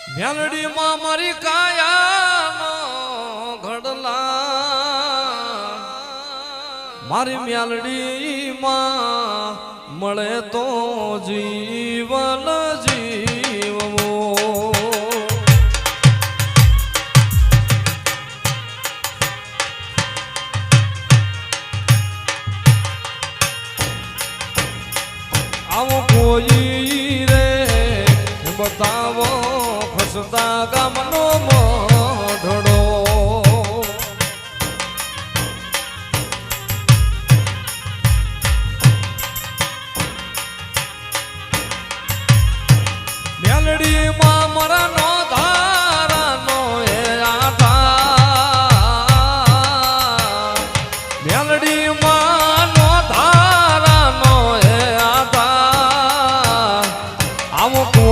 મેલડી માં મારી કાયાનો ઘડલા મારી મેલડી માં મળે તો જીવન જીવવો આવો કોઈ રે બતાવો ખસતા ગામનો મોઢડો મેલડી માં મારા